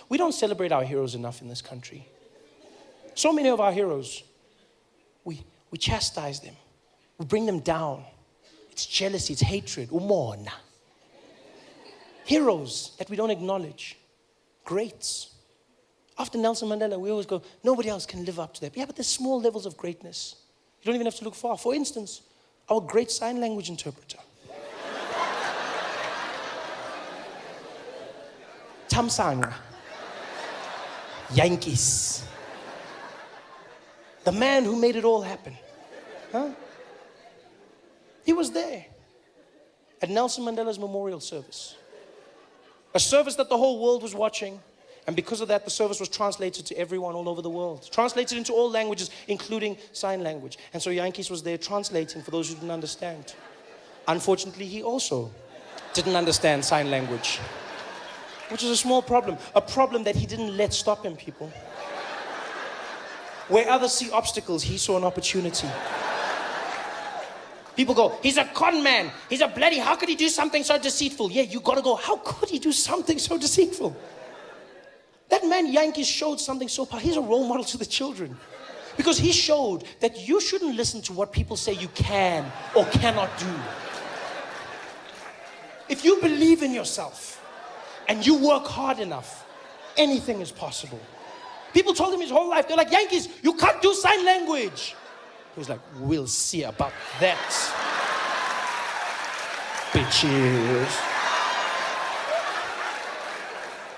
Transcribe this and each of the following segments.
We don't celebrate our heroes enough in this country. So many of our heroes, we chastise them. We bring them down. It's jealousy, it's hatred. Umona. Heroes that we don't acknowledge. Greats. After Nelson Mandela, we always go, nobody else can live up to that. Yeah, but there's small levels of greatness. You don't even have to look far. For instance, our great sign language interpreter. Thamsanqa. Jantjies. The man who made it all happen. Huh? He was there at Nelson Mandela's memorial service. A service that the whole world was watching. And because of that, the service was translated to everyone all over the world. Translated into all languages, including sign language. And so Jantjies was there translating for those who didn't understand. Unfortunately, he also didn't understand sign language. Which is a small problem. A problem that he didn't let stop him, people. Where others see obstacles, he saw an opportunity. People go, he's a con man. He's a bloody, how could he do something so deceitful? Yeah, you gotta go, how could he do something so deceitful? That man, Jantjies, showed something so powerful. He's a role model to the children. Because he showed that you shouldn't listen to what people say you can or cannot do. If you believe in yourself and you work hard enough, anything is possible. People told him his whole life, they're like, Jantjies, you can't do sign language. He was like, we'll see about that. Bitches.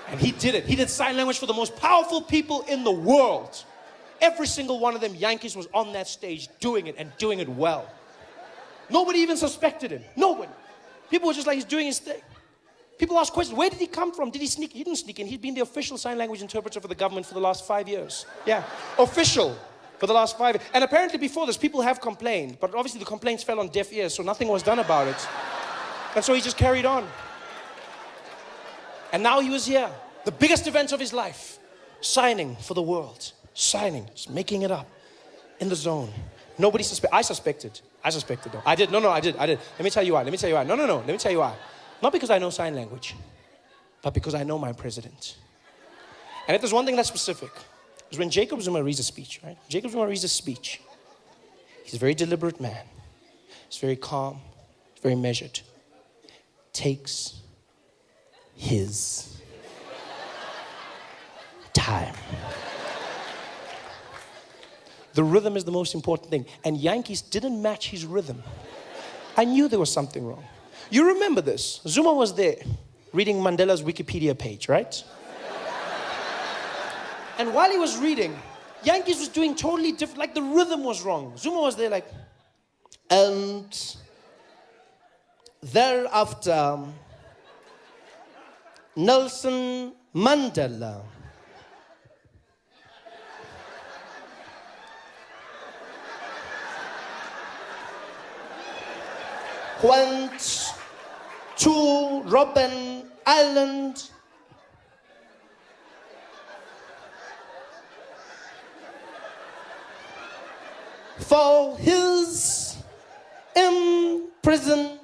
And he did it. He did sign language for the most powerful people in the world. Every single one of them, Jantjies was on that stage doing it and doing it well. Nobody even suspected him. Nobody. People were just like, he's doing his thing. People ask questions, where did he come from? Did he sneak? He didn't sneak in. He'd been the official sign language interpreter for the government for the last 5 years. Yeah, official for the last 5 years. And apparently before this, people have complained. But obviously the complaints fell on deaf ears, so nothing was done about it. And so he just carried on. And now he was here, the biggest event of his life, signing for the world. Signing, just making it up in the zone. Nobody suspected. I suspected though. I did. No, I did. Let me tell you why. No. Let me tell you why. Not because I know sign language, but because I know my president. And if there's one thing that's specific, is when Jacob Zuma reads a speech, right? Jacob Zuma reads a speech. He's a very deliberate man. He's very calm, very measured. Takes his time. The rhythm is the most important thing. And Jantjies didn't match his rhythm. I knew there was something wrong. You remember this. Zuma was there reading Mandela's Wikipedia page, right? And while he was reading, Jantjies was doing totally different, like the rhythm was wrong. Zuma was there like, and thereafter, Nelson Mandela went to Robben Island for his imprisonment.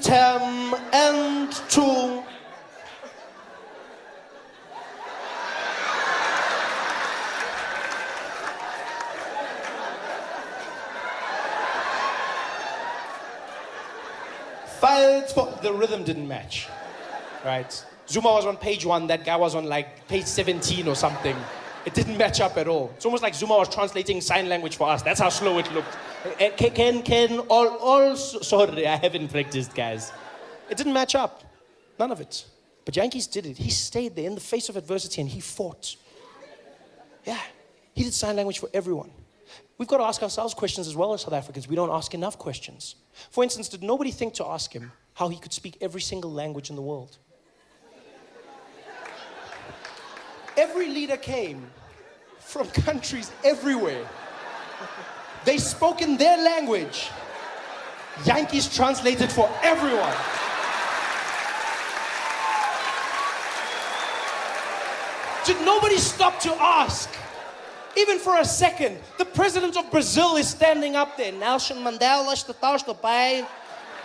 Term and to filed for the rhythm didn't match, right? Zuma was on page 1, that guy was on like page 17 or something. It didn't match up at all. It's almost like Zuma was translating sign language for us. That's how slow it looked. Sorry, I haven't practiced, guys. It didn't match up. None of it. But Jantjies did it. He stayed there in the face of adversity and he fought. Yeah. He did sign language for everyone. We've got to ask ourselves questions as well as South Africans. We don't ask enough questions. For instance, did nobody think to ask him how he could speak every single language in the world? Every leader came from countries everywhere. They spoke in their language. Jantjies translated for everyone. Did nobody stop to ask, Even for a second, the president of Brazil is standing up there. Nelson Mandela está στο pai.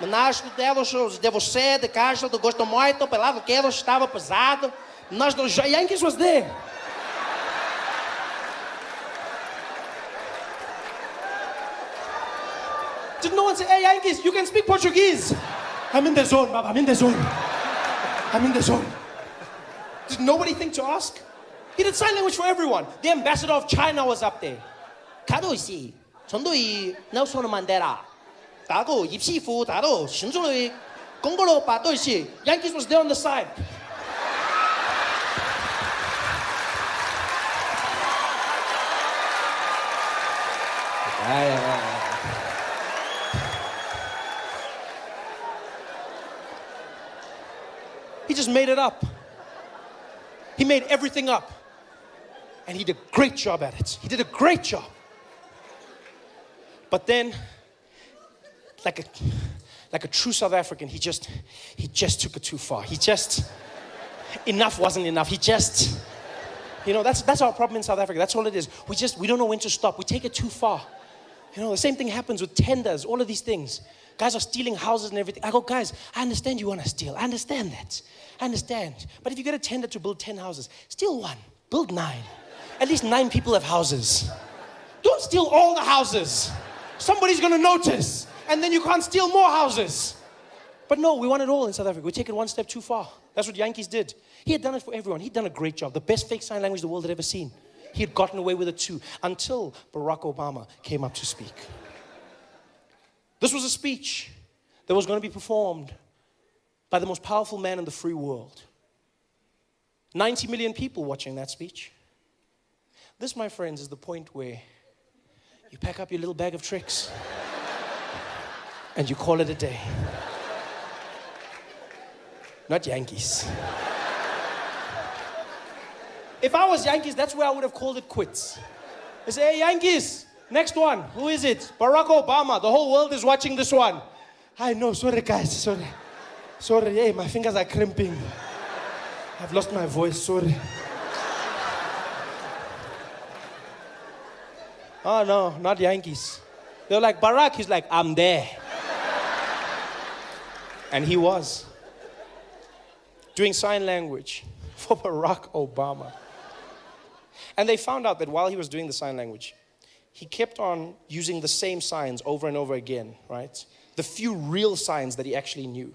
Nós de você, de casa, do gosto muito, pelo que ele estava pesado. Nós do Yankees was there. Did no one say, hey Yankees, you can speak Portuguese? I'm in the zone, Baba, I'm in the zone. I'm in the zone. Did nobody think to ask? He did sign language for everyone. The ambassador of China was up there. 가도시, 전도이 넬슨 만델라. 다도 입시부 다도 신주의 공고로 빠도시. Yankees was there on the side. He just made it up. He made everything up. And he did a great job at it. He did a great job. But then, like a true South African, he just took it too far. Enough wasn't enough. That's our problem in South Africa. That's all it is. We don't know when to stop. We take it too far. The same thing happens with tenders, all of these things. Guys are stealing houses and everything. I go, guys, I understand you want to steal. I understand that. I understand. But if you get a tender to build 10 houses, steal one, build 9. At least 9 people have houses. Don't steal all the houses. Somebody's going to notice. And then you can't steal more houses. But no, we want it all in South Africa. We take it one step too far. That's what Yankees did. He had done it for everyone. He'd done a great job. The best fake sign language the world had ever seen. He had gotten away with it too, until Barack Obama came up to speak. This was a speech that was going to be performed by the most powerful man in the free world. 90 million people watching that speech. This, my friends, is the point where you pack up your little bag of tricks and you call it a day. Not Yankees. If I was Yankees, that's where I would have called it quits. I say, hey, Yankees, next one. Who is it? Barack Obama. The whole world is watching this one. I know. Sorry, guys. Sorry. Hey, my fingers are crimping. I've lost my voice. Sorry. Oh, no, not Yankees. They're like, Barack. He's like, I'm there. And he was doing sign language for Barack Obama. And they found out that while he was doing the sign language, he kept on using the same signs over and over again, right? The few real signs that he actually knew.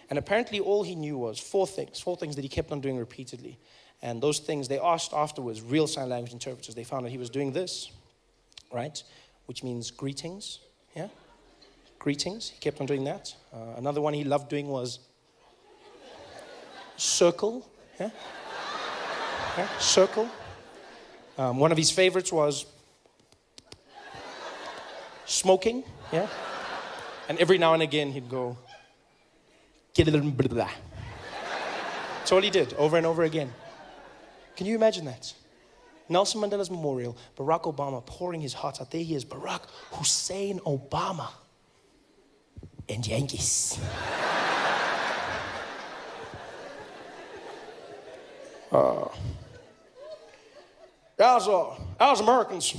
And apparently all he knew was 4 things that he kept on doing repeatedly. And those things, they asked afterwards, real sign language interpreters, they found that he was doing this, right? Which means greetings, yeah? Greetings, he kept on doing that. Another one he loved doing was circle, yeah? Circle. One of his favorites was smoking, yeah? And every now and again he'd go, get a little bit of that. That's all he did, over and over again. Can you imagine that? Nelson Mandela's memorial, Barack Obama pouring his heart out. There he is, Barack Hussein Obama and Yankees. As Americans,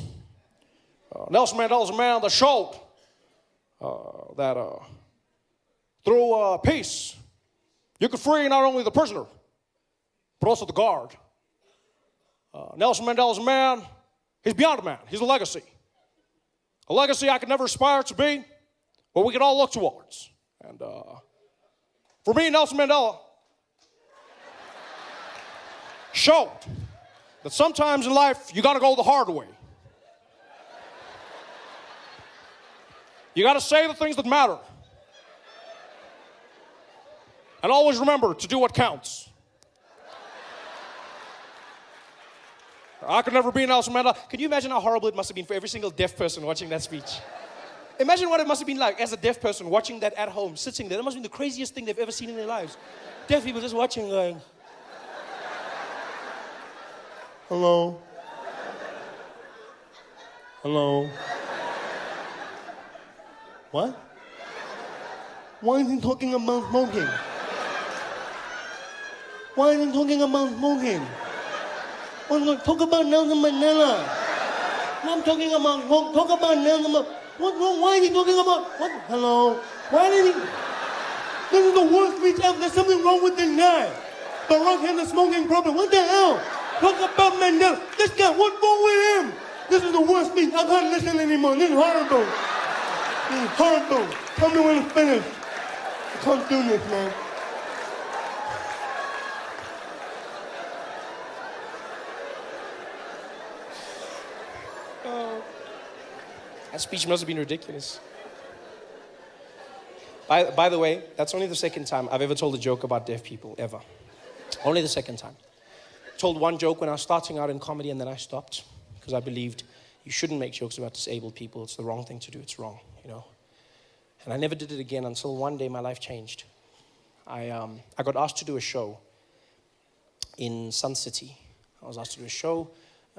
Nelson Mandela's a man that showed that through peace, you could free not only the prisoner, but also the guard. Nelson Mandela's a man, he's beyond a man, he's a legacy. A legacy I could never aspire to be, but we can all look towards. And for me, Nelson Mandela showed that sometimes in life, you gotta go the hard way. You gotta say the things that matter. And always remember to do what counts. I could never be Nelson Mandela. Can you imagine how horrible it must have been for every single deaf person watching that speech? Imagine what it must have been like as a deaf person watching that at home, sitting there. That must have been the craziest thing they've ever seen in their lives. Deaf people just watching going, hello? Hello? What? Why is he talking about smoking? Why is he talking about smoking? We're going to talk about Nelson Mandela. I'm talking about, talk about now. What's wrong? Why are you talking about? What? Hello? Why did he? This is the worst speech ever. There's something wrong with this guy. Barack has a smoking problem. What the hell? Talk about Mandela. This guy, what's wrong with him? This is the worst speech. I can't listen anymore. This is horrible. This is horrible. Tell me when it's finished. I can't do this, man. That speech must have been ridiculous. By the way, that's only the second time I've ever told a joke about deaf people, ever. Only the second time. Told one joke when I was starting out in comedy and then I stopped because I believed you shouldn't make jokes about disabled people. It's the wrong thing to do. It's wrong, you know. And I never did it again until one day my life changed. I got asked to do a show in Sun City. I was asked to do a show.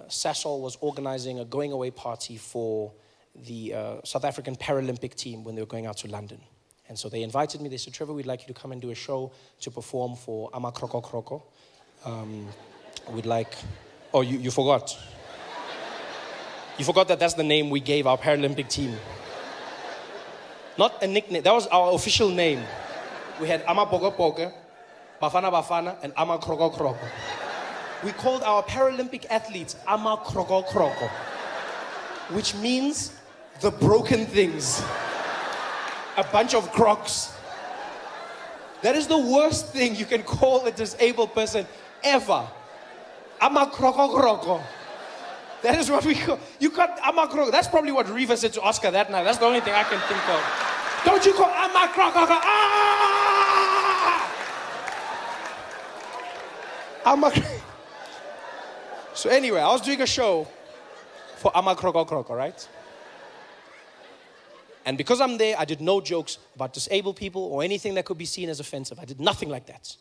Sasol was organizing a going away party for the South African Paralympic team when they were going out to London. And so they invited me. They said, Trevor, we'd like you to come and do a show to perform for Ama Kroko Kroko. We'd like... Oh, you forgot. You forgot that that's the name we gave our Paralympic team. Not a nickname. That was our official name. We had Ama Pogo Pogo, Bafana Bafana, and Ama Kroko Kroko. We called our Paralympic athletes Ama Kroko Kroko, which means the broken things. A bunch of crocs. That is the worst thing you can call a disabled person ever. Ama Kroko Kroko. That is what we call. You got Ama Kroko. That's probably what Riva said to Oscar that night. That's the only thing I can think of. Don't you call Ama Kroko Kroko? Ah! Ama. So anyway, I was doing a show for Ama Kroko Kroko, right? And because I'm there, I did no jokes about disabled people or anything that could be seen as offensive. I did nothing like that.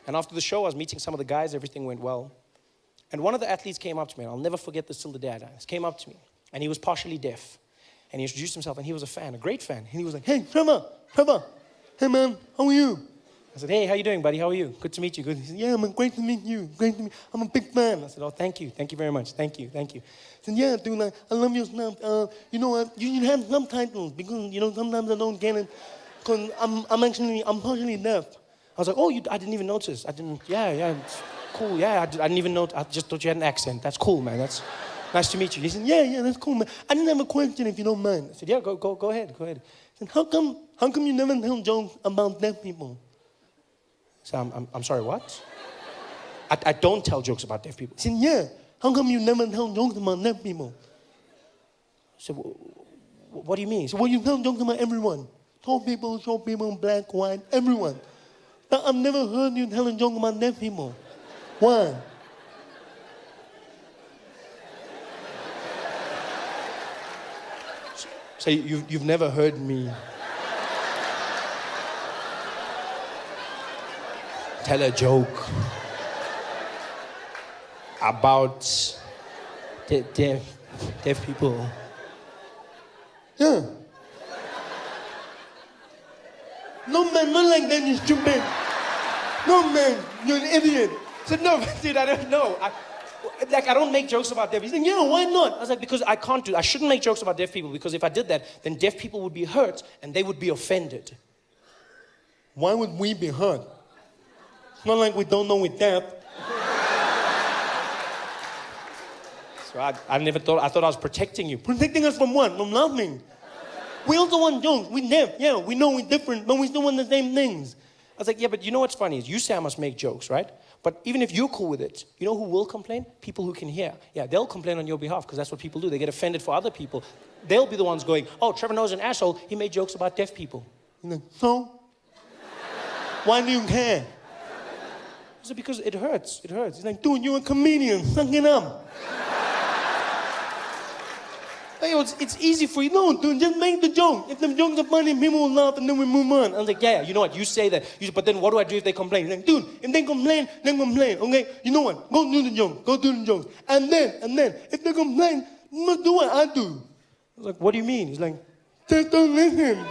And after the show, I was meeting some of the guys. Everything went well. And one of the athletes came up to me, and I'll never forget this till the day I die. He came up to me, and he was partially deaf. And he introduced himself, and he was a fan, a great fan. And he was like, hey, Trevor. Hey, man, how are you? I said, hey, how you doing, buddy? How are you? Good to meet you. Good. He said, yeah, man, great to meet you. Great to meet you. I'm a big fan. I said, oh, thank you. Thank you very much. Thank you. Thank you. I said, yeah, dude, I love your stuff. You know what? You have subtitles because, you know, sometimes I don't get it because I'm partially deaf. I was like, oh, I didn't even notice. Yeah, it's cool. Yeah, I didn't even know. I just thought you had an accent. That's cool, man. That's nice to meet you. He said, yeah, that's cool, man. I didn't have a question if you don't mind. I said, yeah, go ahead. He said, how come you never tell jokes about deaf people? So I'm sorry, what? I don't tell jokes about deaf people. He said, yeah. How come you never tell jokes about deaf people? I said, what do you mean? He said, well, you tell jokes about everyone. Tall people, short people, black, white, everyone. But I've never heard you tell a joke about deaf people. Why? So you've never heard me tell a joke about deaf people? Yeah. No, man, not like that, you stupid. No, man, you're an idiot. I said, no, dude, I don't know. I don't make jokes about deaf people. He said, yeah, why not? I was like, because I shouldn't make jokes about deaf people because if I did that, then deaf people would be hurt and they would be offended. Why would we be hurt? It's not like we don't know we're deaf. So I never thought, I thought I was protecting you. Protecting us from what? From nothing. We also want jokes. We're deaf. Yeah, we know we're different, but we still want the same things. I was like, yeah, but you know what's funny is you say I must make jokes, right? But even if you're cool with it, you know who will complain? People who can hear. Yeah, they'll complain on your behalf because that's what people do. They get offended for other people. They'll be the ones going, oh, Trevor Noah's an asshole. He made jokes about deaf people. You're like, so? Why do you care? I said, because it hurts. It hurts. He's like, dude, you're a comedian. Suck it up. Hey, it's easy for you. No, dude, just make the joke. If the jokes are funny, people will laugh and then we move on. I was like, yeah, you know what? You say that. But then what do I do if they complain? He's like, dude, if they complain, then complain. Okay, you know what? Go do the joke. Go do the jokes. And then, if they complain, you must do what I do. I was like, what do you mean? He's like, just don't listen.